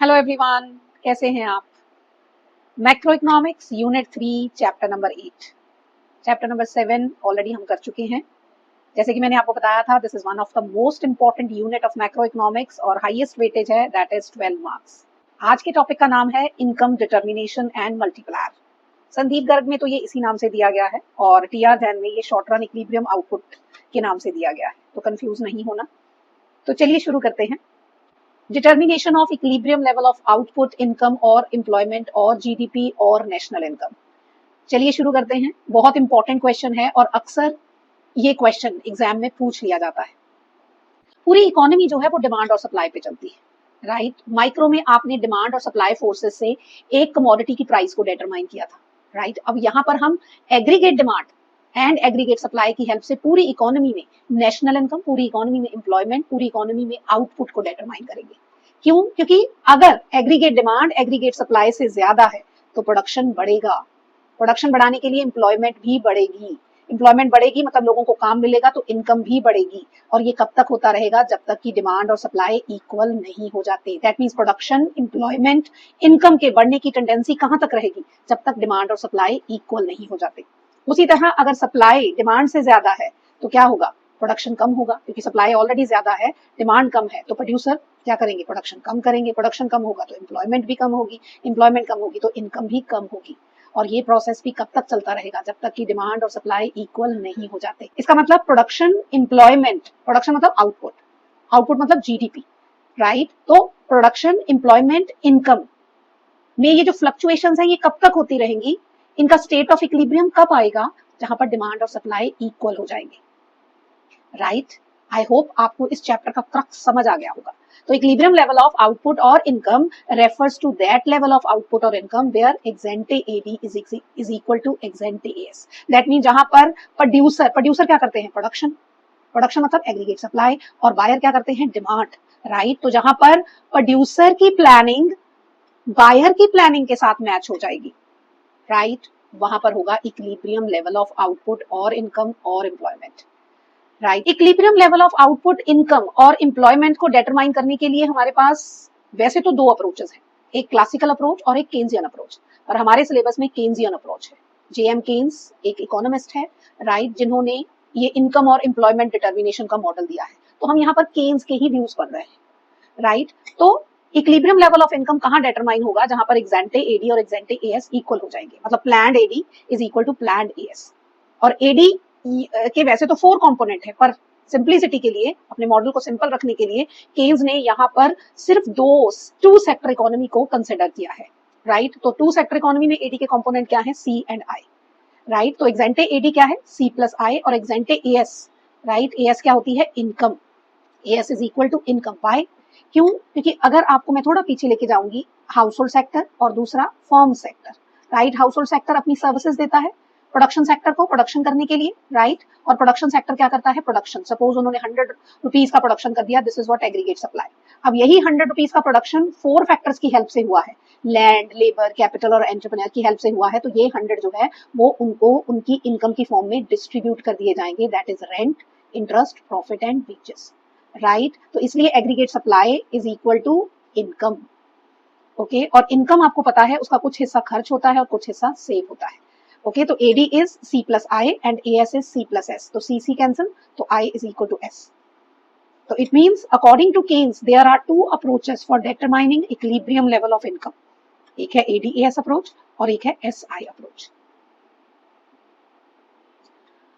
Hello everyone, कैसे हैं आप। Macro economics unit 3 chapter number 8, chapter number 7 already हम कर चुके हैं। जैसे कि मैंने आपको बताया था, this is one of the most important unit of macro economics और हाईएस्ट वेटेज है, दैट इज 12 मार्क्स। आज के टॉपिक का नाम है income determination and multiplier. Sandeep Garg में तो ये इसी नाम से दिया गया है और टीआर जैन में ये शॉर्ट रन इक्विलिब्रियम आउटपुट के नाम से दिया गया है, तो कंफ्यूज नहीं होना। तो चलिए शुरू करते हैं। Determination of equilibrium level of output, income और एम्प्लॉयमेंट और जीडीपी और नेशनल इनकम। चलिए शुरू करते हैं। बहुत इंपॉर्टेंट क्वेश्चन है और अक्सर ये क्वेश्चन एग्जाम में पूछ लिया जाता है। पूरी इकोनॉमी जो है वो डिमांड और सप्लाई पे चलती है, राइट। माइक्रो में आपने डिमांड और सप्लाई फोर्सेस से एक कमोडिटी की प्राइस को डिटरमाइन किया था, राइट। अब यहाँ पर हम aggregate demand and aggregate supply की हेल्प से पूरी इकोनॉमी में नेशनल इनकम, पूरी इकोनॉमी में एम्प्लॉयमेंट, पूरी इकोनॉमी में आउटपुट को डिटरमाइन करेंगे। क्यों? क्योंकि अगर एग्रीगेट डिमांड एग्रीगेट सप्लाई से ज्यादा है तो प्रोडक्शन बढ़ेगा। प्रोडक्शन बढ़ाने के लिए एम्प्लॉयमेंट भी बढ़ेगी। एम्प्लॉयमेंट बढ़ेगी मतलब लोगों को काम मिलेगा, तो इनकम भी बढ़ेगी। और ये कब तक होता रहेगा? जब तक कि डिमांड और सप्लाई इक्वल नहीं हो जाते। That means production, employment, income के बढ़ने की टेंडेंसी कहां तक रहेगी? जब तक डिमांड और सप्लाई इक्वल नहीं हो जाते। उसी तरह अगर सप्लाई डिमांड से ज्यादा है तो क्या होगा? प्रोडक्शन कम होगा, क्योंकि सप्लाई ऑलरेडी ज्यादा है, डिमांड कम है, तो प्रोड्यूसर क्या करेंगे? प्रोडक्शन कम करेंगे। प्रोडक्शन कम होगा तो एम्प्लॉयमेंट भी कम होगी, एम्प्लॉयमेंट कम होगी तो इनकम भी कम होगी। और ये प्रोसेस भी कब तक चलता रहेगा? जब तक कि डिमांड और सप्लाई इक्वल नहीं हो जाते। इसका मतलब प्रोडक्शन, एम्प्लॉयमेंट, प्रोडक्शन मतलब आउटपुट, आउटपुट मतलब जीडीपी, राइट। तो प्रोडक्शन, एम्प्लॉयमेंट, इनकम में ये जो फ्लक्चुएशंस हैं ये कब तक होती रहेंगी? इनका स्टेट ऑफ इक्विलिब्रियम कब आएगा? जहां पर डिमांड और सप्लाई इक्वल हो जाएंगे, राइट। आई होप आपको इस चैप्टर का क्रक्स समझ आ गया होगा। तो इक्विलिब्रियम लेवल ऑफ आउटपुट और income refers to that level of output और income where ex ante AD is equal to ex ante AS. That mean जहां पर प्रोड्यूसर क्या करते हैं? प्रोडक्शन, प्रोडक्शन मतलब एग्रीगेट सप्लाई, और बायर क्या करते हैं? Demand, right. तो जहां पर प्रोड्यूसर की प्लानिंग बायर की प्लानिंग के साथ मैच हो जाएगी, राइट, वहां पर होगा इक्विलिब्रियम लेवल ऑफ आउटपुट और इनकम और employment, right. Equilibrium level of output, income और एम्प्लॉयमेंट को डिटरमाइन करने के लिए हमारे पास वैसे तो दो अप्रोचेस हैं, एक क्लासिकल अप्रोच और एक केन्जियन अप्रोच, पर हमारे सिलेबस में केन्जियन अप्रोच है। जेएम केन्स एक इकोनॉमिस्ट है, राइट, जिन्होंने ये इनकम और एम्प्लॉयमेंट डिटर्मिनेशन का मॉडल दिया है। तो हम यहाँ पर केन्स के ही व्यूज पढ़ रहे हैं, राइट। तो इक्विलिब्रियम लेवल ऑफ इनकम कहां डिटरमाइन होगा? जहां पर एक्सेंटे एडी और एक्सेंटे एएस इक्वल हो जाएंगे, मतलब planned AD is equal to planned AS. और एडी के वैसे तो 4 कंपोनेंट है, पर सिंपलिसिटी के लिए, अपने मॉडल को सिंपल रखने के लिए केन्स ने यहाँ पर सिर्फ टू सेक्टर इकोनॉमी को कंसिडर किया है, राइट। तो 2 सेक्टर इकोनॉमी में एडी के कंपोनेंट क्या है? सी एंड आई, राइट। तो एक्सेंटे एडी क्या है? सी प्लस आई, और एक्सेंटे एएस, राइट, एएस क्या होती है? Income. AS is equal to income. Why? क्यों? क्योंकि अगर आपको मैं थोड़ा पीछे लेके जाऊंगी, हाउस होल्ड सेक्टर और दूसरा firm sector, right. House hold sector अपनी सर्विसेज देता है प्रोडक्शन सेक्टर को प्रोडक्शन करने के लिए, राइट। और प्रोडक्शन सेक्टर क्या करता है? प्रोडक्शन। सपोज उन्होंने 100 रुपीज का प्रोडक्शन कर दिया, this is what aggregate supply. अब यही 100 रुपीज का प्रोडक्शन 4 फैक्टर्स की हेल्प से हुआ है, लैंड, लेबर, कैपिटल और एंटरप्रेन्योर की हेल्प से हुआ है। तो ये 100 जो है वो उनको उनकी इनकम की फॉर्म में डिस्ट्रीब्यूट कर दिए जाएंगे, that is rent, interest, profit and wages, right. तो इसलिए aggregate supply is equal to income, okay. और इनकम आपको पता है उसका कुछ हिस्सा खर्च होता है और कुछ हिस्सा सेव होता है, ओके। तो AD is C plus I and AS is C plus S, तो सी सी कैंसिल, तो I is equal to S. तो it means according to Keynes there are 2 approaches for determining equilibrium level of income. एक है AD AS approach और एक है S I approach.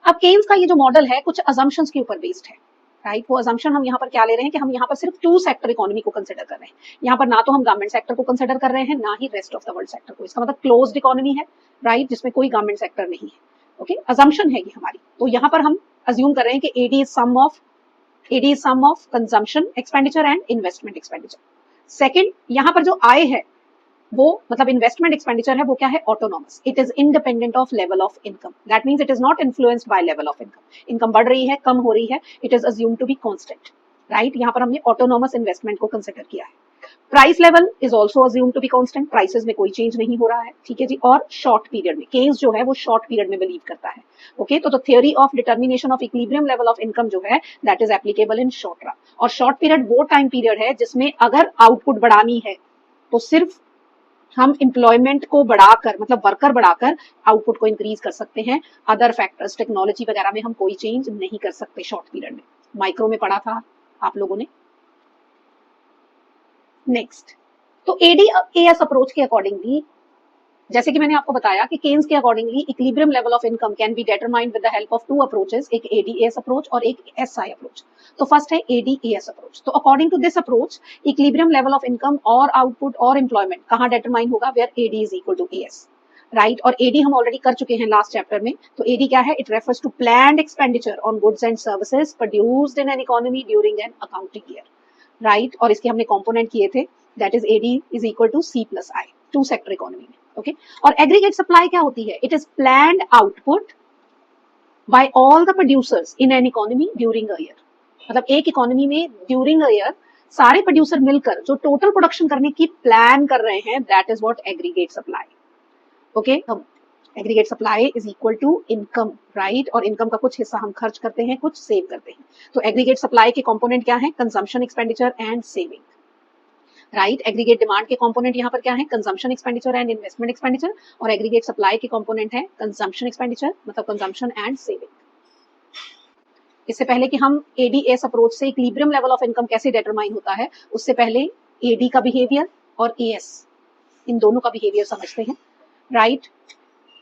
अब Keynes का ये जो मॉडल है कुछ अजम्पशंस के ऊपर बेस्ड है, राइट। वो अजम्पशन हम यहाँ पर क्या ले रहे हैं कि हम यहाँ पर सिर्फ 2 सेक्टर इकोनॉमी को कंसिडर कर रहे हैं। यहाँ पर ना तो हम गवर्नमेंट सेक्टर को कंसिडर कर रहे हैं, ना ही rest of the world sector को। इसका मतलब क्लोज्ड इकोनॉमी है, राइट, जिसमें कोई गवर्नमेंट सेक्टर नहीं है, ओके। अजम्पशन है ये हमारी। तो यहाँ पर हम अज्यूम कर रहे हैं कि AD is sum of consumption expenditure and investment expenditure. Second, यहाँ पर जो आय है वो मतलब इन्वेस्टमेंट एक्सपेंडिचर है, वो क्या है? Autonomous. It is independent of level of income, that means it is not influenced by level of income. Income बढ़ रही है, कम हो रही है, it is assumed to be constant, right. यहाँ पर हमने ऑटोनॉमस इन्वेस्टमेंट को कंसिडर किया है। Price level is also assumed to be constant, prices में कोई चेंज नहीं हो रहा है, ठीक है जी। और शॉर्ट पीरियड में केन्स जो है वो शॉर्ट पीरियड में बिलीव करता है, ओके। तो theory of determination of equilibrium level of income जो है that is applicable in short run. और शॉर्ट पीरियड वो टाइम पीरियड है जिसमें अगर आउटपुट बढ़ानी है तो सिर्फ हम एम्प्लॉयमेंट को बढ़ाकर, मतलब वर्कर बढ़ाकर आउटपुट को इंक्रीज कर सकते हैं। अदर फैक्टर्स, टेक्नोलॉजी वगैरह में हम कोई चेंज नहीं कर सकते शॉर्ट पीरियड में। माइक्रो में पढ़ा था आप लोगों ने। नेक्स्ट, तो एडीएएस अप्रोच के अकॉर्डिंगली, जैसे कि मैंने आपको बताया कि केन्स के accordingly equilibrium level of income can be determined with the help of two approaches, एक एडीएएस अप्रोच और एक एसआई अप्रोच। तो फर्स्ट है एडीएएस अप्रोच। तो according to this approach equilibrium level of income और आउटपुट और employment कहां determine होगा, where AD is equal to AS, right. और एडी हम ऑलरेडी कर चुके हैं लास्ट चैप्टर में। तो एडी क्या है, it refers to planned expenditure on goods and services produced in an economy during an accounting year, right. और इसके हमने कंपोनेंट किए थे, that is AD is equal to C plus I, two sector economy में, okay. और aggregate supply क्या होती है, it is planned output by all the producers in an economy during a year. मतलब एक इकोनॉमी में ड्यूरिंग अ ईयर सारे producer मिलकर जो टोटल प्रोडक्शन करने की प्लान कर रहे हैं, that is what aggregate supply, okay. Aggregate supply is equal to income, right. और इनकम का कुछ हिस्सा हम खर्च करते हैं, कुछ सेव करते हैं। तो एग्रीगेट सप्लाई के कंपोनेंट क्या है, consumption expenditure and saving, right. Aggregate demand के कंपोनेंट यहाँ पर क्या है, consumption expenditure and investment expenditure. और एग्रीगेट सप्लाई के कंपोनेंट है कंजम्पशन एक्सपेंडिचर, मतलब कंजम्पशन एंड सेविंग। इससे पहले कि हम एडीएस अप्रोच से इक्विलिब्रियम लेवल ऑफ इनकम कैसे डिटरमाइन होता है, उससे पहले एडी का बिहेवियर और एएस, इन दोनों का बिहेवियर समझते हैं, राइट।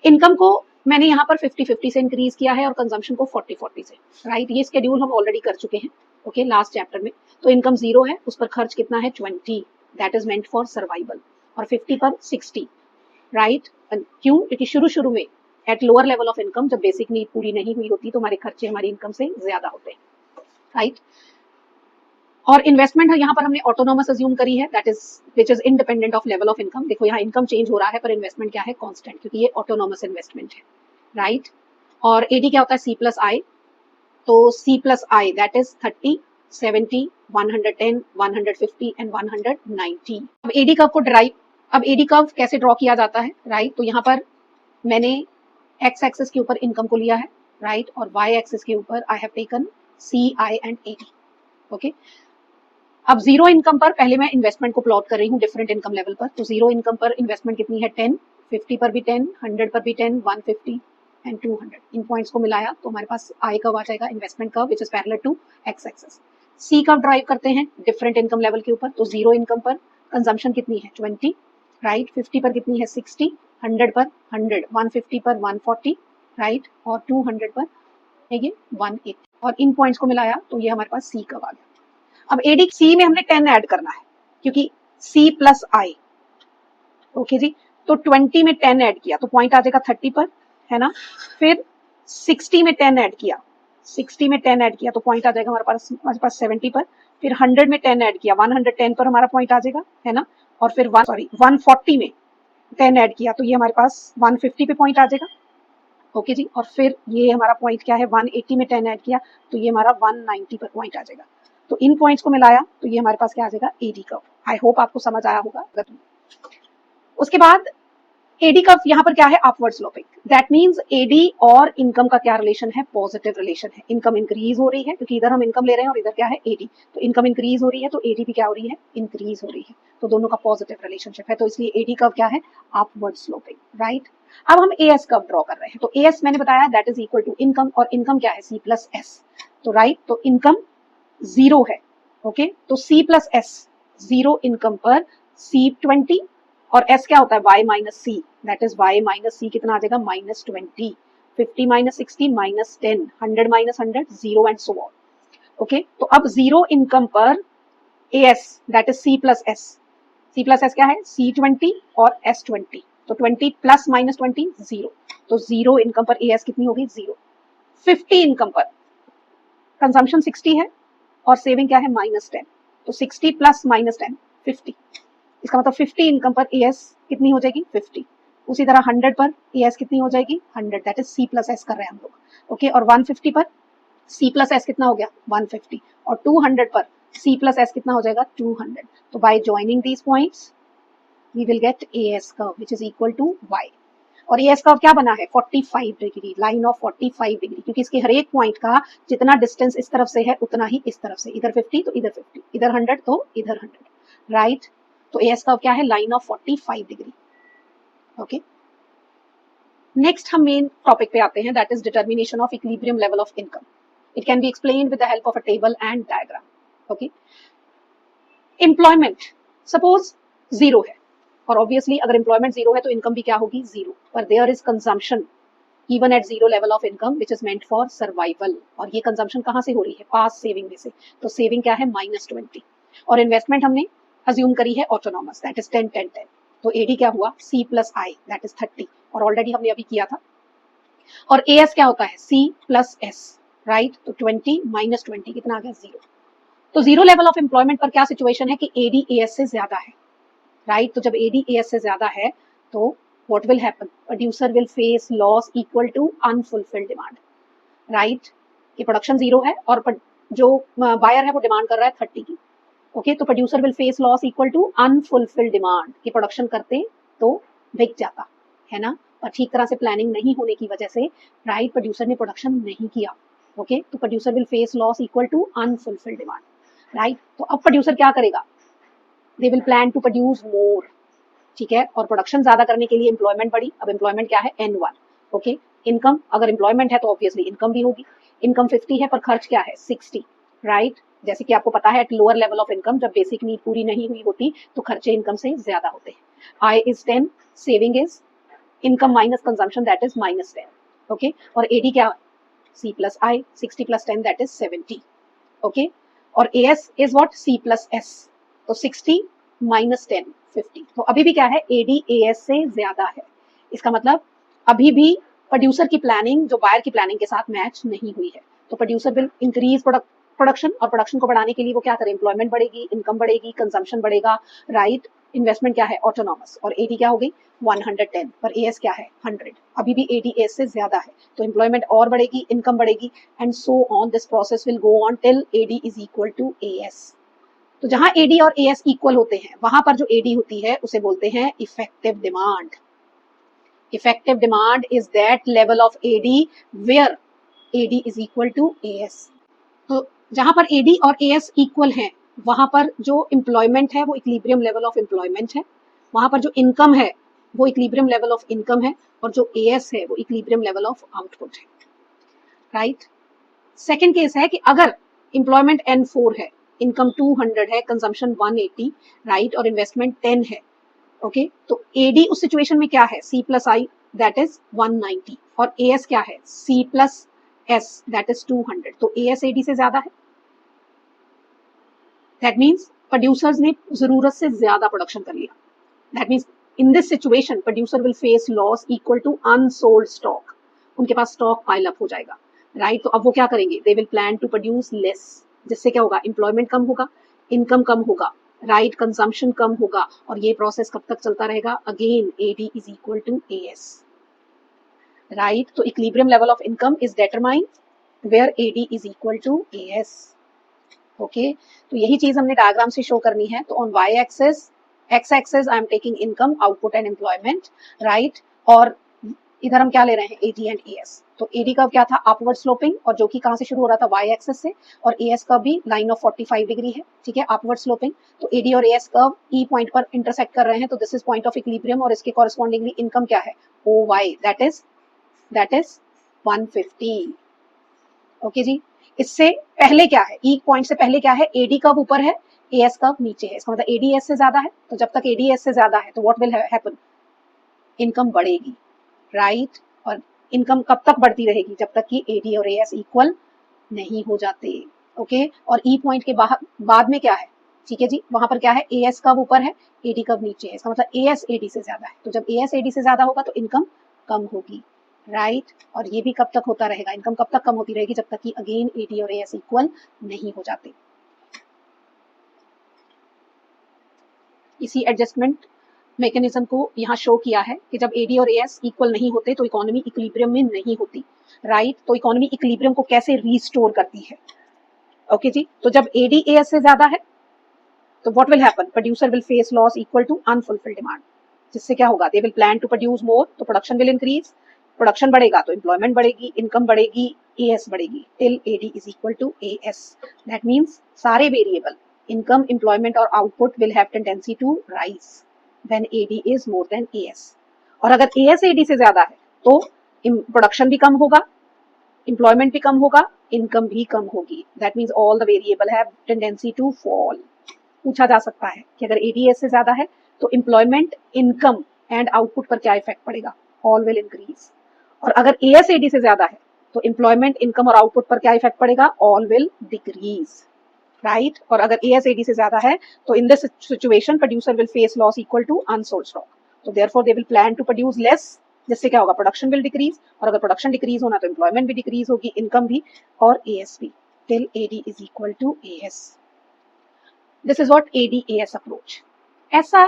इनकम को मैंने यहाँ पर 50-50 से इंक्रीज किया है और कंजम्पशन को 40-40 से, राइट। ये स्केड्यूल हम ऑलरेडी कर चुके हैं, ओके, लास्ट चैप्टर में। तो इनकम 0 है, उस पर खर्च कितना है 20, that is meant for survival, और 50 पर 60, राइट। क्यों, क्योंकि शुरू में at lower level of income जब बेसिक नीड पूरी नहीं हुई होती तो हमारे खर्चे हमारी इनकम से ज्यादा होते हैं, राइट। और इन्वेस्टमेंट है यहाँ पर हमने ऑटोनोमस अज्यूम करी है, that is which is independent of level of income. देखो यहाँ इनकम चेंज हो रहा है पर इन्वेस्टमेंट क्या है, कांस्टेंट, क्योंकि ये ऑटोनोमस इन्वेस्टमेंट है, राइट। और एडी क्या होता है, सी प्लस आई। तो C plus I that is 30, 70, 110, 150 and 190। अब एडी कर्व को ड्राइव, अब एडी कर्व कैसे ड्रॉ किया जाता है, राइट। तो यहाँ पर मैंने एक्स एक्सिस के ऊपर इनकम को लिया है, राइट, और वाई एक्सिस के ऊपर I have taken C, I and AD, okay. अब जीरो इनकम पर पहले मैं इन्वेस्टमेंट को प्लॉट कर रही हूँ डिफरेंट इनकम लेवल पर। तो जीरो इनकम पर इन्वेस्टमेंट कितनी है 10, 50 पर भी 10, 100 पर भी 10, 150 एंड 200। इन पॉइंट्स को मिलाया तो हमारे पास आई कर्व आ जाएगा, investment curve which is parallel to X axis. C curve drive करते हैं डिफरेंट इनकम लेवल के ऊपर। तो जीरो इनकम पर कंजम्पशन कितनी है 20, राइट, 50 पर कितनी है 60, 100 पर 100, 150 पर 140, राइट, और 200 पर है ये 180। और इन पॉइंट्स को मिलाया तो ये हमारे पास सी कर्व आ गया। अब एडी सी में हमने 10 ऐड करना है क्योंकि सी प्लस आई, ओके जी। तो 20 में 10 ऐड किया तो पॉइंट आ जाएगा 30 पर, है ना। फिर 60 में 10 ऐड किया, 60 में 10 ऐड किया तो पॉइंट आ जाएगा हमारे पास 70 पर। फिर 100 में 10 ऐड किया, 110 पर हमारा पॉइंट आ जाएगा, है ना। और फिर 140 में 10 ऐड किया तो ये हमारे पास 150 पे पॉइंट आ जाएगा, ओके जी। और फिर ये हमारा पॉइंट क्या है, 180 में 10 ऐड किया तो ये हमारा 190 पर पॉइंट आ जाएगा। तो इन पॉइंट्स को मिलाया तो ये हमारे पास क्या आ जाएगा, एडी कर्व। आई होप आपको समझ आया होगा। उसके बाद एडी कर्व यहाँ पर क्या है, upward sloping. That means AD और इनकम का क्या रिलेशन है, पॉजिटिव रिलेशन है। इनकम इंक्रीज हो रही है क्योंकि इधर हम इनकम ले रहे हैं और इधर क्या है एडी। तो इनकम इंक्रीज हो रही है तो एडी भी क्या हो रही है, इंक्रीज हो रही है। तो दोनों का पॉजिटिव रिलेशनशिप है, तो इसलिए एडी कर्व क्या है, अपवर्ड स्लोपिंग, राइट। अब हम एएस कर्व ड्रॉ कर रहे हैं। तो एएस मैंने बताया that is equal to income, और इनकम क्या है सी प्लस एस। तो राइट, तो इनकम 0 है, ओके। तो सी प्लस एस, 0 इनकम पर सी 20, और एस क्या होता है y minus C, that is y minus C कितना आ जाएगा -20, 50 minus 60 minus 10, 100 minus 100, 0 and so on, okay. तो अब 0 इनकम पर AS that is C plus S, C plus S क्या है C20 और S20। तो 20 प्लस माइनस 20 0, तो 0 इनकम पर एएस कितनी होगी 0। 50 इनकम पर कंजम्पशन 60 है और सेविंग क्या है -10, तो 60 प्लस माइनस 10 50। इसका मतलब 50 इनकम पर एएस कितनी हो जाएगी 50। उसी तरह 100 पर एएस कितनी हो जाएगी 100, that is C plus S कर रहे हैं हम लोग, ओके। और 150 पर सी प्लस एस कितना हो गया 150, और 200 पर सी प्लस एस कितना हो जाएगा 200। तो by joining these points we will get AS curve which is equal to Y. और एएस कर्व क्या बना है 45 डिग्री, लाइन ऑफ 45 डिग्री, क्योंकि इसके हर एक पॉइंट का जितना डिस्टेंस इस तरफ से है उतना ही इस तरफ से, इधर 50 तो इधर 50, इधर 100 तो इधर 100, राइट। तो AS कर्व क्या है, line of 45 degree. Okay, next हम मेन टॉपिक पे आते हैं, that is determination of equilibrium level of income. It can be explained with the help of a table and diagram. Okay, employment suppose zero है, और obviously अगर employment zero है तो income भी क्या होगी, जीरो, पर there is consumption even at zero level of income which is meant for survival. और ये कंजम्पशन कहाँ से हो रही है, पास सेविंग में से, तो सेविंग क्या है, -20, और इन्वेस्टमेंट हमने अज्यूम करी है ऑटोनॉमस, दैट इज 10-10-10, तो एडी क्या हुआ, C plus I, that is 30, और ऑलरेडी हमने अभी किया था। और AS क्या होता है, C प्लस S, राइट, तो 20 -20 कितना आ गया, 0। तो जीरो लेवल ऑफ एम्प्लॉयमेंट पर क्या सिचुएशन है कि AD AS से ज्यादा है, राइट, तो जब AD AS से ज्यादा है तो what will happen, producer will face loss equal to unfulfilled demand, right, कि प्रोडक्शन जीरो है और जो बायर है वो डिमांड कर रहा है 30 की। ओके, तो producer will face loss equal to unfulfilled demand, कि प्रोडक्शन करते तो बिक जाता है ना, पर ठीक तरह से प्लानिंग नहीं होने की वजह से, राइट, प्रोड्यूसर ने प्रोडक्शन नहीं किया। ओके, तो producer will face loss equal to unfulfilled demand, right. तो अब प्रोड्यूसर क्या करेगा, they will plan to produce more, ठीक है, और प्रोडक्शन ज्यादा करने के लिए एम्प्लॉयमेंट बढ़ी। अब एम्प्लॉयमेंट क्या है, N1। ओके, इनकम, अगर एम्प्लॉयमेंट है तो ऑब्वियसली इनकम भी होगी, इनकम 50 है पर खर्च क्या है, 60, राइट। जैसे कि आपको पता है at lower level of income जब बेसिक नीड पूरी नहीं हुई होती तो खर्चे इनकम से ज्यादा होते हैं। I is 10, saving is income minus consumption, that is -10। Okay, और एडी क्या, C plus I, 60 plus 10 that is 70। Okay, और AS is what, C plus S, तो 60 -10 50, तो अभी भी क्या है, AD AS से ज्यादा है। इसका मतलब अभी भी प्रोड्यूसर की प्लानिंग जो बायर की प्लानिंग के साथ मैच नहीं हुई है, तो प्रोड्यूसर विल इंक्रीज प्रोडक्शन, और प्रोडक्शन को बढ़ाने के लिए वो क्या करे, एम्प्लॉयमेंट बढ़ेगी, इनकम बढ़ेगी, कंजम्पशन बढ़ेगा, राइट। इन्वेस्टमेंट क्या है, ऑटोनॉमस, और AD क्या हो गई 110, पर AS क्या है 100, अभी भी AD AS से ज्यादा है, तो एम्प्लॉयमेंट और बढ़ेगी, इनकम बढ़ेगी, and so on, this process will go on till AD is equal to AS। तो जहां AD और AS इक्वल होते हैं वहां पर जो AD होती है उसे बोलते हैं effective demand. Effective demand is that level of AD where AD is equal to AS। तो जहां पर AD और AS इक्वल हैं वहां पर जो एम्प्लॉयमेंट है वो इक्विलिब्रियम लेवल ऑफ एम्प्लॉयमेंट है, वहां पर जो इनकम है वो इक्विलिब्रियम लेवल ऑफ इनकम है, और जो AS है वो इक्विलिब्रियम लेवल ऑफ आउटपुट है, राइट। सेकेंड केस है कि अगर एम्प्लॉयमेंट N4 है, इनकम 200 है, कंजम्पशन 180, राइट, और इन्वेस्टमेंट 10 है। ओके, तो AD उस सिचुएशन में क्या है, C plus I, that is 190, और AS क्या है, C plus S, that is 200, तो AS AD से ज्यादा है। दैट मीन्स प्रोड्यूसर्स ने जरूरत से ज्यादा प्रोडक्शन कर लिया। That means in this situation producer will face loss equal to unsold stock, उनके पास स्टॉक पाइल अप हो जाएगा, राइट। तो अब वो क्या करेंगे, they will plan to produce less, जिससे क्या होगा, एम्प्लॉयमेंट कम होगा, इनकम कम होगा, राइट, कंजम्पशन कम होगा, और ये प्रोसेस कब तक चलता रहेगा, again AD is equal to AS, right. तो equilibrium level of income is determined where AD is equal to AS। Okay, तो यही चीज हमने डायग्राम से शो करनी है। तो on Y axis, X axis I am taking income, output and employment, right, और इधर हम क्या ले रहे हैं, AD एंड AS। तो AD का क्या था, अपवर्ड स्लोपिंग, और जो कि कहां से शुरू हो रहा था, Y एक्सेस से, और AS का भी लाइन ऑफ 45 डिग्री है, ठीक है, अपवर्ड स्लोपिंग। तो AD और AS कर्व E पॉइंट पर इंटरसेक्ट कर रहे हैं, तो this is point of equilibrium, और इसके कॉरेस्पॉन्डिंगली इनकम क्या है, OY, दैट इज 150। ओके जी, इससे पहले क्या है, ई पॉइंट से पहले क्या है, AD कर्व ऊपर है, AS कर्व नीचे है, इसका मतलब AD AS से ज्यादा है, तो जब तक AD AS से ज्यादा है तो व्हाट विल हैपन, इनकम बढ़ेगी, राइट। और इनकम कब तक बढ़ती रहेगी, जब तक कि AD और AS इक्वल नहीं हो जाते। ओके, और ई पॉइंट के बाद में क्या है, ठीक है जी, वहां पर क्या है, AS कर्व ऊपर है, AD कर्व नीचे है, इसका मतलब AS AD से ज्यादा है, तो जब AS AD से ज्यादा होगा तो इनकम कम होगी, राइट। और ये भी कब तक होता रहेगा, इनकम कब तक कम होती रहेगी, जब तक कि अगेन AD और AS इक्वल नहीं हो जाते। इसी एडजस्टमेंट मैकेनिज्म को यहाँ शो किया है कि जब AD और AS इक्वल नहीं होते तो इकोनॉमी इक्विलिब्रियम में नहीं होती, राइट। तो इकोनॉमी इक्विलिब्रियम को कैसे रीस्टोर करती है, ओके जी। तो जब AD AS से ज्यादा है तो what will happen, producer will face loss equal to unfulfilled demand, जिससे क्या होगा, they will plan to produce more, तो प्रोडक्शन विल इंक्रीज, प्रोडक्शन बढ़ेगा तो एम्प्लॉयमेंट बढ़ेगी, इनकम बढ़ेगी, AS बढ़ेगी, till AD is equal to AS। That means सारे वेरिएबल income, employment और output will have tendency to rise when AD is more than AS. और अगर AS AD से ज्यादा है तो प्रोडक्शन भी कम होगा, एम्प्लॉयमेंट भी कम होगा, इनकम भी कम होगी. That means all the variable have tendency to fall. पूछा जा सकता है कि अगर ADS से ज्यादा है तो एम्प्लॉयमेंट, इनकम एंड आउटपुट पर क्या इफेक्ट पड़ेगा? All will increase. और अगर AS AD से ज्यादा है तो एम्प्लॉयमेंट, इनकम और आउटपुट पर क्या इफेक्ट पड़ेगा? All will decrease. राइट. और अगर AS AD से ज्यादा है तो in this situation producer will face loss equal to unsold stock. तो therefore they will plan to produce less, जिससे क्या होगा? Production will decrease. और अगर प्रोडक्शन डिक्रीज होना तो एम्प्लॉयमेंट भी डिक्रीज होगी, इनकम भी और AS भी, till AD is equal to AS. This is what AD-AS approach. ऐसा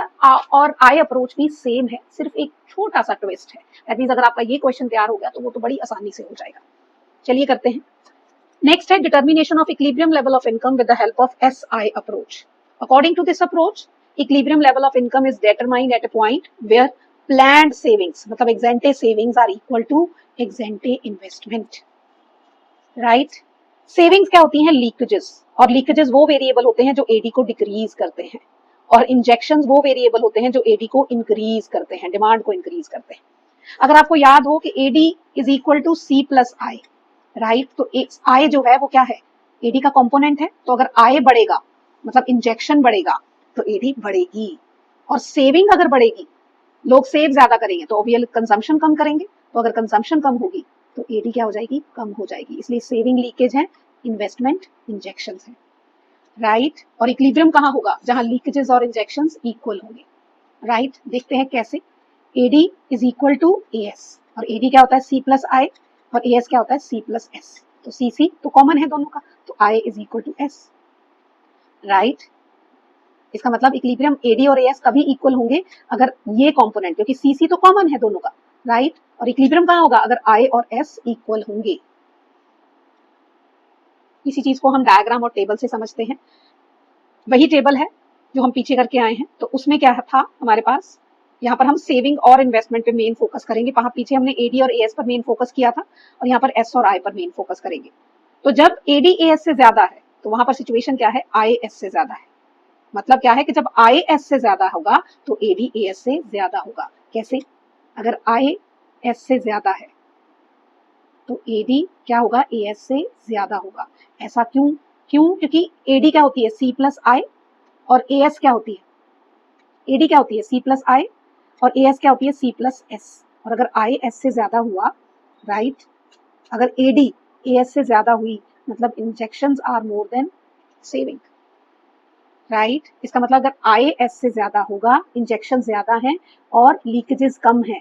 और I अप्रोच भी सेम है, सिर्फ एक छोटा सा ट्विस्ट है. दैट मींस अगर आपका ये क्वेश्चन तैयार हो गया तो वो तो बड़ी आसानी से हो जाएगा. चलिए करते हैं. नेक्स्ट है determination of equilibrium level of income with the help of SI approach. According to this approach, equilibrium level of income is determined at a point where planned savings, मतलब ex ante savings are equal to ex ante investment. Right. Savings क्या होती हैं? Leakages. और leakages वो variable होते हैं जो AD को डिक्रीज करते हैं, और इंजेक्शंस वो वेरिएबल होते हैं जो AD को इंक्रीज करते हैं, डिमांड को इंक्रीज करते हैं. अगर आपको याद हो कि AD is equal to C plus I, right, तो I जो है वो क्या है? AD का कंपोनेंट है. तो अगर I बढ़ेगा मतलब इंजेक्शन बढ़ेगा तो AD बढ़ेगी. और सेविंग अगर बढ़ेगी, लोग सेव ज्यादा करेंगे तो ऑब्वियसली कंजम्पशन कम करेंगे. तो अगर कंजम्पशन कम होगी तो AD क्या हो जाएगी? कम हो जाएगी. इसलिए सेविंग लीकेज है, इन्वेस्टमेंट इंजेक्शंस है. राइट. और इक्विलिब्रियम कहाँ होगा? जहां लीकेजेस और इंजेक्शंस इक्वल होंगे. राइट. देखते हैं कैसे. AD is equal to AS, और AD क्या होता है? C प्लस I, और AS क्या होता है? C plus S. तो CC तो कॉमन है दोनों का, तो I is equal to S. Right. इसका मतलब इक्विलिब्रियम AD और AS कभी इक्वल होंगे अगर ये कंपोनेंट, क्योंकि CC तो कॉमन है दोनों का. राइट. और इक्विलिब्रियम कहाँ होगा? अगर I और S इक्वल होंगे. इसी चीज को हम डायग्राम और टेबल से समझते हैं. वही टेबल है जो हम पीछे करके आए हैं. तो उसमें क्या था हमारे पास? यहाँ पर हम सेविंग और इन्वेस्टमेंट पे मेन फोकस करेंगे. वहां पीछे हमने AD और AS पर मेन फोकस किया था, और यहाँ पर S और I पर मेन फोकस करेंगे. तो जब AD AS से ज्यादा है तो वहां पर सिचुएशन क्या है? I S से ज्यादा है. मतलब क्या है कि जब I S से ज्यादा होगा तो AD AS से ज्यादा होगा. कैसे? अगर I S से ज्यादा है तो AD क्या होगा? AS से ज्यादा होगा. ऐसा क्यों? क्योंकि AD क्या होती है? C प्लस I, और AS क्या होती है? AD क्या होती है? C प्लस I, और AS क्या होती है? C plus S. और अगर I S से ज्यादा हुआ, राइट, अगर AD AS से ज्यादा हुई मतलब injections are more than saving. Right. इसका मतलब अगर I S से ज्यादा होगा, इंजेक्शन ज्यादा है और लीकेजेस कम है,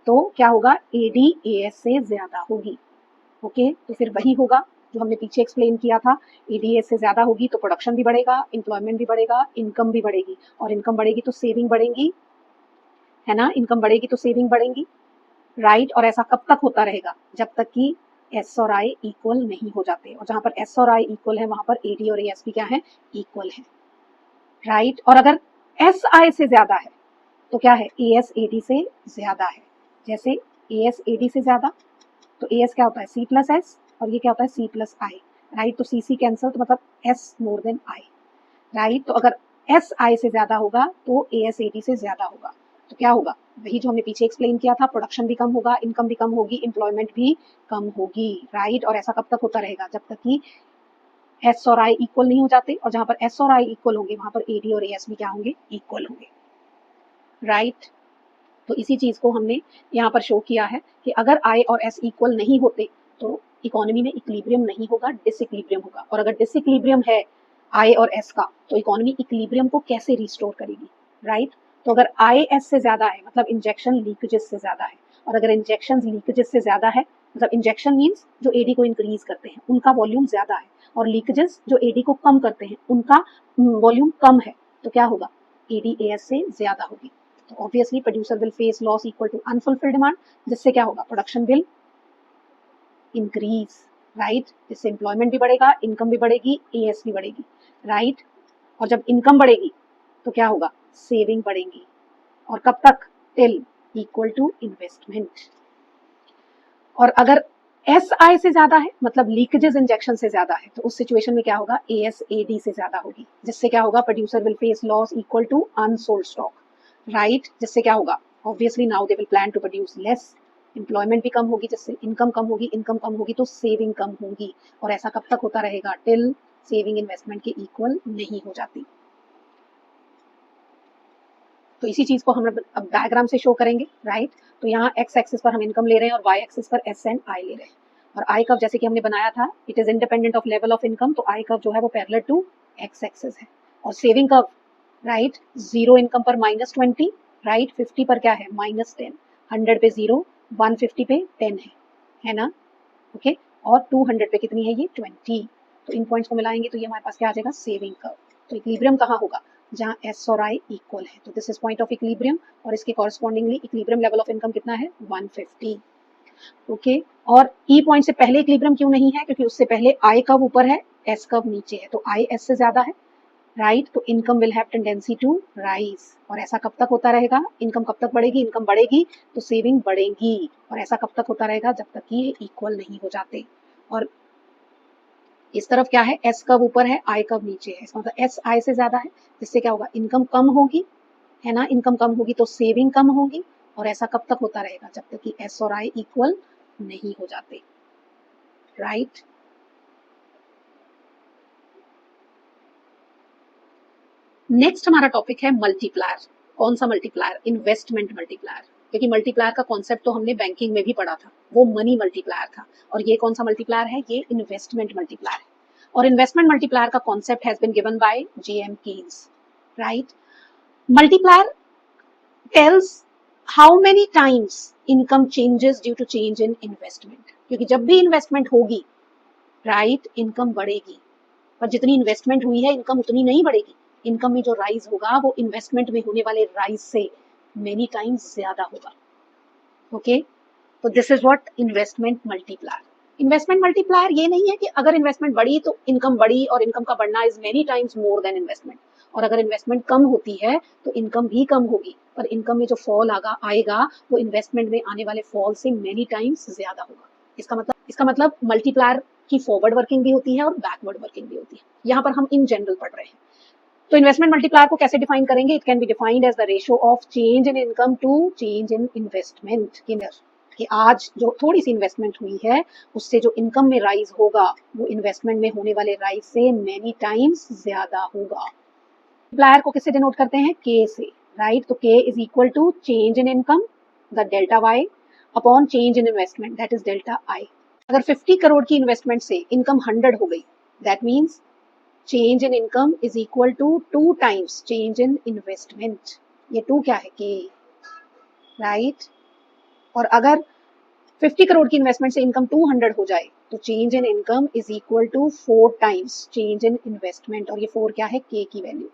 तो क्या होगा? AD AS से ज्यादा होगी. ओके. तो फिर वही होगा जो हमने पीछे एक्सप्लेन किया था. AD-AS से ज्यादा होगी तो प्रोडक्शन भी बढ़ेगा, एम्प्लॉयमेंट भी बढ़ेगा, इनकम भी बढ़ेगी, और इनकम बढ़ेगी तो सेविंग बढ़ेंगी, है ना. इनकम बढ़ेगी तो सेविंग बढ़ेंगी. राइट. और ऐसा कब तक होता रहेगा? जब तक कि S और I इक्वल नहीं हो जाते. और जहां पर S और I इक्वल है वहां पर AD और AS भी क्या है? इक्वल है. राइट. और अगर SI से ज्यादा है तो क्या है? AS AD से ज्यादा है. जैसे AS AD से ज्यादा, तो AS क्या होता है? C प्लस S, और ये क्या होता है? C plus I. राइट. तो CC कैंसल, तो मतलब S more than I. Right. तो अगर SI से ज्यादा होगा तो AS AD से ज्यादा होगा. तो क्या होगा? वही जो हमने पीछे एक्सप्लेन किया था. प्रोडक्शन भी कम होगा, इनकम भी कम होगी, एम्प्लॉयमेंट भी कम होगी. राइट. और ऐसा कब तक होता रहेगा? जब तक कि S और I इक्वल नहीं हो जाते. और जहां पर S और I इक्वल होंगे वहां पर AD और AS भी क्या होंगे? इक्वल होंगे. राइट. तो इसी चीज को हमने यहाँ पर शो किया है कि अगर I और S इक्वल नहीं होते तो इकोनॉमी में इक्विलिब्रियम नहीं होगा, डिसइक्विलिब्रियम होगा. और अगर डिसइक्विलिब्रियम है I और S का तो इकोनॉमी इक्विलिब्रियम को कैसे रिस्टोर करेगी? राइट. तो अगर I S से ज्यादा है मतलब इंजेक्शन लीकेजेस से ज्यादा है, और अगर इंजेक्शन लीकेजेस से ज्यादा है मतलब इंजेक्शन मीन्स जो AD को इंक्रीज करते हैं उनका वॉल्यूम ज्यादा है, और लीकेजेस जो AD को कम करते हैं उनका वॉल्यूम कम है, तो क्या होगा? AD AS से ज्यादा होगी. तो obviously producer will face loss equal to unfulfilled demand, जिससे क्या होगा? Production will increase. राइट. जिससे एम्प्लॉयमेंट भी बढ़ेगा, इनकम भी बढ़ेगी, AS भी बढ़ेगी. राइट. और जब इनकम बढ़ेगी तो क्या होगा? सेविंग बढ़ेंगी. और कब तक? Till equal to investment. और अगर SI से ज्यादा है मतलब लीकेजेस इंजेक्शन से ज्यादा है, तो उस सिचुएशन में क्या होगा, ASAD से ज्यादा होगी, जिससे क्या होगा, producer will face loss equal to unsold stock, right, जिससे क्या होगा, obviously now they will plan to produce less, employment भी कम होगी, जिससे इनकम कम होगी तो सेविंग कम होगी, और ऐसा कब तक होता रहेगा, टिल सेविंग इन्वेस्टमेंट के इक्वल नहीं हो जाती। तो इसी चीज को हम अब डायग्राम से शो करेंगे, राइट। तो यहाँ एक्स एक्सिस पर हम इनकम ले रहे हैं और वाई एक्सिस पर एस एंड आई ले रहे हैं, और आई कर्व जैसे कि हमने बनाया था, it is independent of level of income, तो आई कर्व जो है वो पैरेलल टू एक्स एक्सिस है, और सेविंग कर्व, राइट, 0 इनकम पर -20, राइट, 50 पर क्या है -10, 100 पे 0, 150 पे 10 है ना, ओके, और 200 पे कितनी है ये 20। तो इन पॉइंट्स को मिलाएंगे तो ये हमारे पास क्या आ जाएगा, सेविंग कर्व। तो इक्विलिब्रियम कहाँ होगा, जहाँ एस और आई इक्वल है, तो this is point of equilibrium, और इसके correspondingly equilibrium level of income कितना है 150, ओके। और ई पॉइंट से पहले इक्विलिब्रियम क्यों नहीं है, क्योंकि उससे पहले आई कर्व ऊपर है, एस कर्व नीचे है, तो आई एस से ज्यादा है, राइट, तो income will have tendency to rise, और ऐसा कब तक होता रहेगा, इनकम कब तक बढ़ेगी, इनकम बढ़ेगी तो सेविंग बढ़ेगी, और ऐसा कब तक होता रहेगा, जब तक कि ये इक्वल नहीं हो जाते। और इस तरफ क्या है, एस कर्व ऊपर है, आई कर्व नीचे है, इसका मतलब एस आई से ज्यादा है, जिससे क्या होगा, इनकम कम होगी, है ना, इनकम कम होगी तो सेविंग कम होगी, और ऐसा कब तक होता रहेगा, जब तक कि एस और आई इक्वल नहीं हो जाते, राइट। नेक्स्ट हमारा टॉपिक है मल्टीप्लायर। कौन सा मल्टीप्लायर, इन्वेस्टमेंट मल्टीप्लायर, क्योंकि मल्टीप्लायर का कॉन्सेप्ट तो हमने बैंकिंग में भी पढ़ा था, वो मनी मल्टीप्लायर था, और ये कौन सा मल्टीप्लायर है, ये इन्वेस्टमेंट मल्टीप्लायर है, और इन्वेस्टमेंट मल्टीप्लायर का concept has been given by JM Keynes, right. Multiplier tells how many times income changes due to change in investment, क्योंकि जब भी इन्वेस्टमेंट होगी, राइट, इनकम बढ़ेगी, पर जितनी इन्वेस्टमेंट हुई है इनकम उतनी नहीं बढ़ेगी, इनकम में जो राइज होगा वो इन्वेस्टमेंट में होने वाले राइज से मेनी टाइम्स ज्यादा होगा, ओके। तो this is what investment multiplier. Investment multiplier ये नहीं है कि अगर इन्वेस्टमेंट बढ़ी तो इनकम बढ़ी, और इनकम का बढ़ना is many times more than investment, और अगर इन्वेस्टमेंट कम होती है तो इनकम भी कम होगी, पर इनकम में जो फॉल आएगा वो इन्वेस्टमेंट में आने वाले फॉल से मेनी टाइम्स ज्यादा होगा। इसका मतलब मल्टीप्लायर की फॉरवर्ड वर्किंग भी होती है और बैकवर्ड वर्किंग भी होती है, यहाँ पर हम इन जनरल पढ़ रहे हैं। तो इन्वेस्टमेंट मल्टीप्लायर को कैसे डिफाइन करेंगे, it can be defined as the ratio of change in income to change in investment, कि आज जो थोड़ी सी इन्वेस्टमेंट हुई है उससे जो इनकम में राइज होगा वो इन्वेस्टमेंट में होने वाले राइज से मेनी टाइम्स ज्यादा होगा। मल्टीप्लायर को किससे डिनोट करते हैं, के से, राइट। तो K is equal to change in income, the delta Y, upon change in investment, that is delta I. अगर 50 करोड़ की इन्वेस्टमेंट से इनकम 100 हो गई, that means change in income is equal to 2 times change in investment, ये 2 क्या है, K, right. और अगर 50 करोड़ की इन्वेस्टमेंट से इनकम 200 हो जाए तो change in income is equal to 4 times change in investment, और ये 4 क्या है, K की वैल्यू।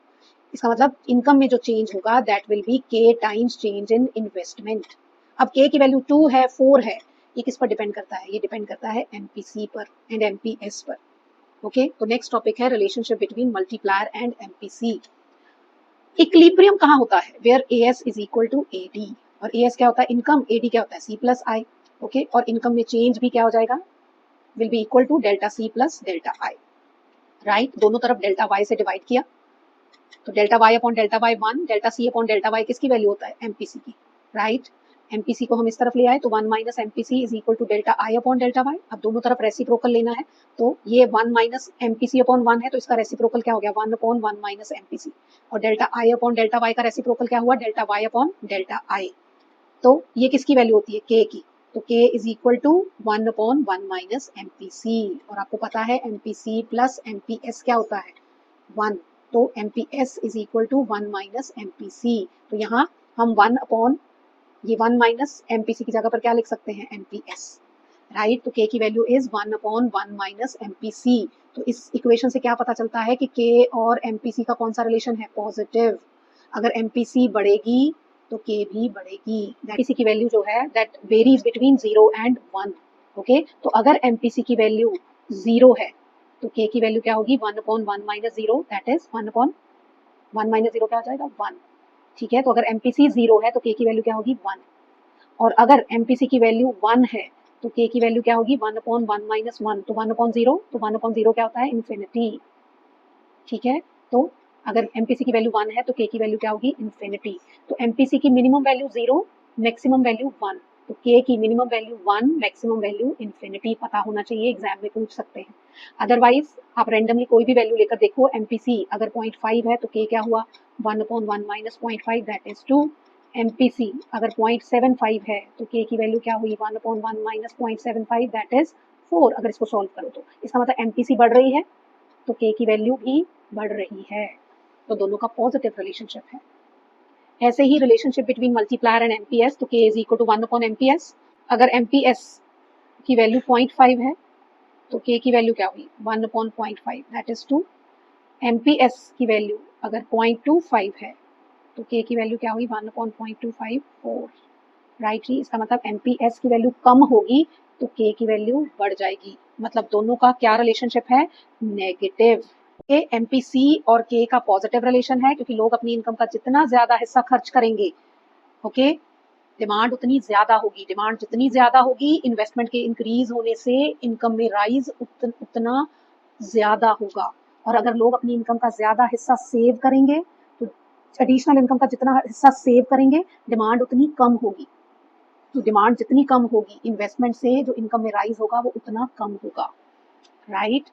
इसका मतलब इनकम में जो चेंज होगा that will be K times change in investment. अब K की वैल्यू 2 है, 4 है, ये किस पर डिपेंड करता है, ये डिपेंड करता है MPC पर एंड MPS पर, ओके। तो नेक्स्ट टॉपिक है relationship between multiplier and MPC. Equilibrium कहाँ होता है, where AS is equal to AD, और एएस क्या होता है, इनकम, एडी क्या होता है, सी प्लस आई, ओके। और इनकम में चेंज भी क्या हो जाएगा, will be equal to delta C plus delta I, right. दोनों तरफ डेल्टा वाई से डिवाइड किया, तो delta Y upon delta Y 1, delta C upon delta Y किसकी वैल्यू होता है, एमपीसी की, राइट। एमपीसी को हम इस तरफ ले आए तो 1 minus MPC is equal to delta I upon delta Y. अब दोनों तरफ रेसिप्रोकल लेना है, तो ये 1 माइनस एमपीसी अपॉन 1 है, तो इसका रेसिप्रोकल क्या हो गया, 1 अपॉन 1 माइनस एमपीसी, और delta I upon delta Y का रेसिप्रोकल क्या हुआ, delta Y upon delta I. तो ये किसकी वैल्यू होती है, के की, तो K is equal to 1 upon 1 minus MPC, और आपको पता है एमपीसी प्लस एमपीएस क्या होता है, 1, तो MPS is equal to 1 minus MPC. तो यहाँ हम 1 अपॉन ये 1 माइनस एमपीसी की जगह पर क्या लिख सकते हैं, एमपीएस, राइट। तो के की value is 1 upon 1 minus MPC. तो इस इक्वेशन से क्या पता चलता है कि के और एमपीसी का कौन सा रिलेशन है, पॉजिटिव। अगर एमपीसी बढ़ेगी तो के भी बढ़ेगी, एमपीसी की वैल्यू जो है that varies between 0 and 1, okay. तो अगर एमपीसी की वैल्यू 0 है तो के की वैल्यू क्या होगी, 1 upon 1 minus 0, that is 1 upon 1 minus 0 क्या हो जाएगा, 1, ठीक है। तो अगर एमपीसी 0 है तो के की वैल्यू क्या होगी, 1, और अगर एमपीसी की वैल्यू 1 है तो k की वैल्यू क्या होगी 1/1 माइनस 1, तो 1/0, तो 1/0 क्या होता है इन्फिनिटी। ठीक है, तो अगर MPC की वैल्यू 1 है तो k की वैल्यू क्या होगी इन्फिनिटी। तो MPC की मिनिमम वैल्यू 0, मैक्सिमम वैल्यू 1, तो k की minimum value 1, maximum value infinity पता होना चाहिए, एग्जाम में पूछ सकते हैं। अदरवाइज आप रैंडमली कोई भी वैल्यू लेकर देखो, MPC अगर 0.5 है तो k क्या हुआ 1/1 माइनस 0.5 दैट इज 2। MPC अगर 0.75 है तो k की वैल्यू क्या हुई 1/1 माइनस 0.75 दैट इज 4। अगर इसको सॉल्व करो तो इसका मतलब MPC बढ़ रही है तो k की वैल्यू भी बढ़ रही है, तो दोनों का पॉजिटिव रिलेशनशिप है। ऐसे ही relationship between multiplier and MPS, तो k is equal to 1/MPS। अगर MPS की वैल्यू 0.5 है तो k की वैल्यू क्या हुई 1/0.5 दैट इज 2। MPS की वैल्यू अगर 0.25 है तो k की वैल्यू क्या हुई 1/0.25 4, राइट जी। इसका मतलब MPS की वैल्यू कम होगी तो k की वैल्यू बढ़ जाएगी, मतलब दोनों का क्या रिलेशनशिप है नेगेटिव। MPC और k का पॉजिटिव रिलेशन है क्योंकि लोग अपनी इनकम का जितना ज्यादा हिस्सा खर्च करेंगे, ओके, डिमांड उतनी ज्यादा होगी, डिमांड जितनी ज्यादा होगी इन्वेस्टमेंट के इंक्रीज होने से इनकम में राइज उतना ज्यादा होगा। और अगर लोग अपनी इनकम का ज्यादा हिस्सा सेव करेंगे तो एडिशनल इनकम का जितना हिस्सा सेव करेंगे डिमांड उतनी कम होगी, तो डिमांड जितनी कम होगी इन्वेस्टमेंट से जो इनकम में राइज होगा वो उतना कम होगा, राइट।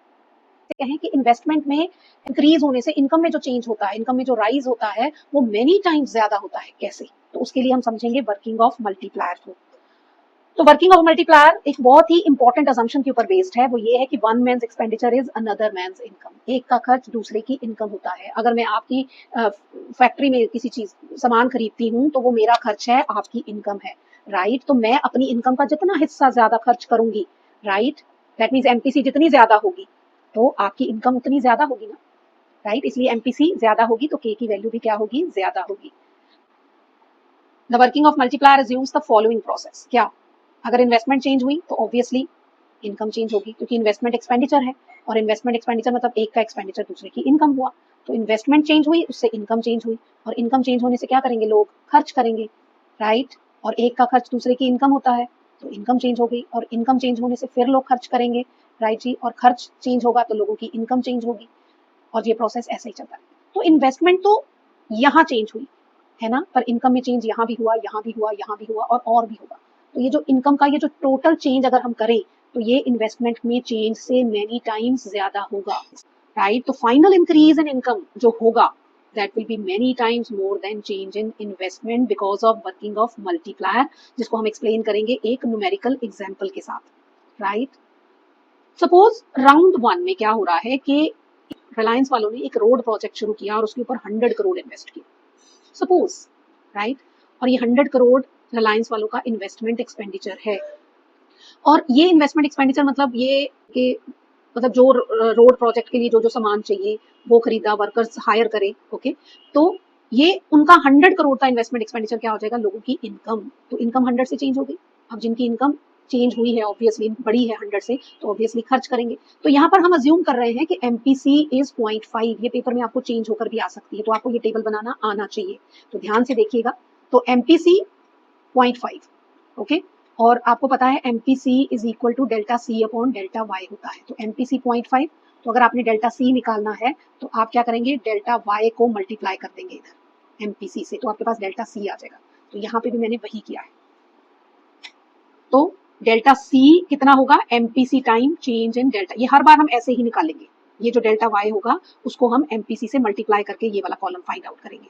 कहें कि इन्वेस्टमेंट में इंक्रीज होने से इनकम में जो चेंज होता है, इनकम में जो राइज होता है वो मेनी टाइम्स ज्यादा होता है। कैसे? तो उसके लिए हम समझेंगे वर्किंग ऑफ मल्टीप्लायर को। तो वर्किंग ऑफ मल्टीप्लायर एक बहुत ही इंपॉर्टेंट असम्पशन के ऊपर बेस्ड है, वो ये है कि one man's expenditure is another man's income. एक का खर्च दूसरे की इनकम होता है। अगर मैं आपकी फैक्ट्री में किसी चीज सामान खरीदती हूँ तो वो मेरा खर्च है, आपकी इनकम है, राइट। तो मैं अपनी इनकम का जितना हिस्सा ज्यादा खर्च करूंगी, राइट, दैट मीन्स MPC जितनी ज्यादा होगी तो आपकी इनकम उतनी ज्यादा होगी ना, राइट। इसलिए MPC ज्यादा होगी तो k की वैल्यू भी क्या होगी ज्यादा होगी। The working of multiplier assumes the following process. क्या? अगर इन्वेस्टमेंट चेंज हुई तो ऑब्वियसली इनकम चेंज होगी क्योंकि इन्वेस्टमेंट एक्सपेंडिचर है, और इन्वेस्टमेंट एक्सपेंडिचर मतलब एक का एक्सपेंडिचर दूसरे की इनकम हुआ, तो इन्वेस्टमेंट चेंज हुई उससे इनकम चेंज हुई, और इनकम चेंज होने से क्या करेंगे लोग खर्च करेंगे, राइट। और एक का खर्च दूसरे की इनकम होता है तो इनकम चेंज हो गई, और इनकम चेंज होने से फिर लोग खर्च करेंगे, राइट जी, और खर्च चेंज होगा तो लोगों की इनकम चेंज होगी, और ये प्रोसेस ऐसे ही चलता है। तो इन्वेस्टमेंट तो यहाँ चेंज हुई है ना, पर इनकम में चेंज यहाँ भी हुआ, यहाँ भी हुआ, यहाँ भी हुआ, और भी होगा। तो ये जो इनकम का ये जो टोटल चेंज अगर हम करें तो ये इन्वेस्टमेंट में चेंज से मेनी टाइम्स ज्यादा होगा, राइट। तो फाइनल इंक्रीज इन इनकम जो होगा that will be many times more than change in investment because of working of multiplier, जिसको हम एक्सप्लेन करेंगे एक न्यूमेरिकल एग्जांपल के साथ, राइट। सपोज राउंड 1 में क्या हो रहा है कि रिलायंस वालों ने एक रोड प्रोजेक्ट शुरू किया और उसके ऊपर 100 करोड़ इन्वेस्ट किया, सपोज, राइट। और ये 100 करोड़ रिलायंस वालों का इन्वेस्टमेंट एक्सपेंडिचर है, और ये इन्वेस्टमेंट एक्सपेंडिचर मतलब ये कि मतलब जो रोड प्रोजेक्ट के लिए जो जो सामान चाहिए वो खरीदा, वर्कर्स हायर करे, ओके। तो ये उनका 100 करोड़ का इन्वेस्टमेंट एक्सपेंडिचर क्या हो जाएगा लोगों की इनकम, तो इनकम 100 से चेंज हो गई। अब जिनकी इनकम चेंज हुई है ऑब्वियसली बड़ी है 100 से, तो ऑब्वियसली खर्च करेंगे। तो यहाँ पर हम अज्यूम कर रहे हैं कि MPC इज 0.5, ये पेपर में आपको चेंज होकर भी आ सकती है, तो आपको ये टेबल बनाना आना चाहिए, तो ध्यान से देखिएगा। तो MPC 0.5, ओके, और आपको पता है MPC is equal to delta C upon delta Y होता है, तो MPC 0.5, तो अगर आपने डेल्टा C निकालना है तो आप क्या करेंगे डेल्टा Y को मल्टीप्लाई कर देंगे इधर MPC से, तो आपके पास डेल्टा C आ जाएगा। तो यहाँ पे भी मैंने वही किया है, तो डेल्टा C कितना होगा MPC time change in delta, ये हर बार हम ऐसे ही निकालेंगे, ये जो डेल्टा Y होगा उसको हम MPC से मल्टीप्लाई करके ये वाला कॉलम फाइंड आउट करेंगे,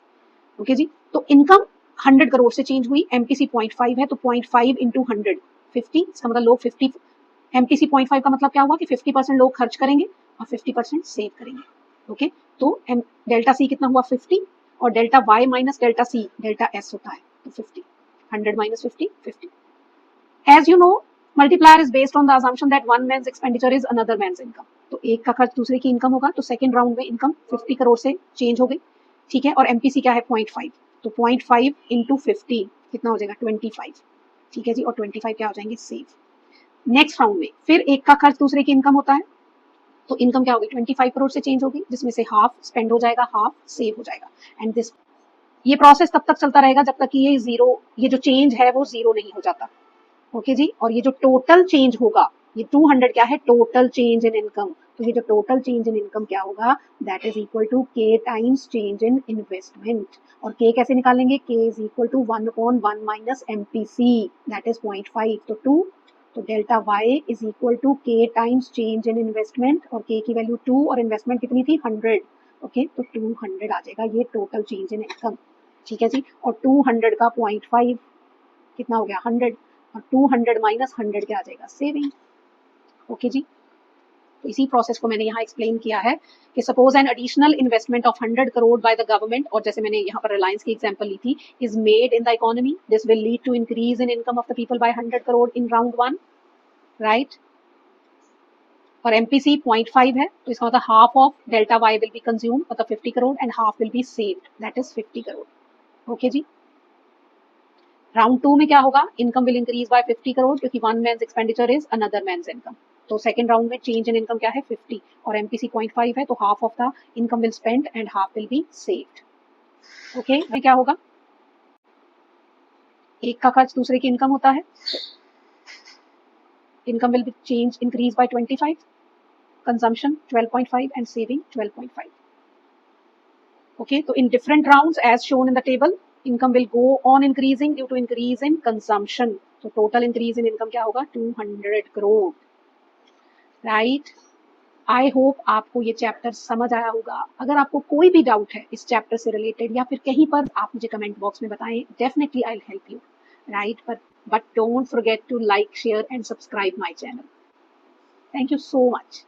ओके जी। तो इनकम 100 करोड़ से चेंज हुई, MPC 0.5 है, तो 0.5 इंटू 100 50, इसका मतलब लोग 50, MPC 0.5 का मतलब क्या हुआ कि 50% लोग खर्च करेंगे और 50% सेव करेंगे, ओके। तो डेल्टा C कितना हुआ 50, और delta Y minus delta C delta S होता है, तो 50, 100 minus 50 50। As you know, multiplier is based on the assumption that one man's expenditure is another man's income, तो एक का खर्च दूसरे की इनकम होगा, तो सेकंड राउंड में इनकम 50 करोड़ से चेंज हो गई, ठीक है, और MPC क्या है 0.5, तो 0.5 इंटू 50 कितना हो जाएगा 25, ठीक है जी, और 25 क्या हो जाएंगे सेव। नेक्स्ट राउंड में फिर एक का खर्च दूसरे की इनकम होता है, तो इनकम क्या होगी 25 करोड़ से चेंज होगी, जिसमें से हाफ स्पेंड हो जाएगा, हाफ सेव हो जाएगा, एंड दिस, ये प्रोसेस तब तक चलता रहेगा जब तक कि ये जीरो, ये जो चेंज है वो जीरो नहीं हो जाता, ओके जी, और ये जो टोटल चेंज होगा, ये 200 क्या है, टोटल चेंज इन इनकम। तो ये जो टोटल चेंज इन इनकम क्या होगा, that is equal to K times change in investment. और के कैसे निकालेंगे, K is equal to 1/1 minus MPC, that is 0.5, तो 2। तो delta Y is equal to K times change in investment, और K की value 2 और इन्वेस्टमेंट कितनी थी, 100। ओके, तो 200 आ जाएगा ये टोटल चेंज इन इनकम। ठीक है जी, और 200 का 0.5 कितना हो गया, 100, और 200 माइनस 100 क्या आ जाएगा, सेविंग। ओके जी, तो इसी प्रोसेस को मैंने यहाँ एक्सप्लेन किया है कि suppose an additional investment of 100 crore by the government, और जैसे मैंने यहाँ पर रिलायंस की एग्जांपल ली थी, is made in the economy, this will lead to increase in income of the people by 100 crore in round 1, right. और एमपीसी 0.5 है, तो इसका मतलब half of delta Y will be consume, मतलब 50 crore, and half will be saved, that is 50 crore. Okay जी, round 2 में क्या होगा, income will increase by 50 crore, क्योंकि one man's expenditure is another man's income. तो सेकंड राउंड में चेंज इन इनकम क्या है, 50, और एमपीसी 0.5 है, तो half of the income will spend and half will be saved. Okay, क्या होगा, एक का खर्च दूसरे की इनकम होता है, income will be change increase by 25, consumption 12.5 and saving 12.5. Okay, so in different rounds as shown in the table, income will go on increasing due to increase in consumption. So total increase in income क्या होगा, 200 crore, right? I hope आपको ये chapter समझ आया होगा। अगर आपको कोई भी डाउट है इस चैप्टर से रिलेटेड या फिर कहीं पर, आप मुझे कमेंट बॉक्स में बताएं, definitely I will help you, right. But don't forget to like, share and subscribe my channel. Thank you so much.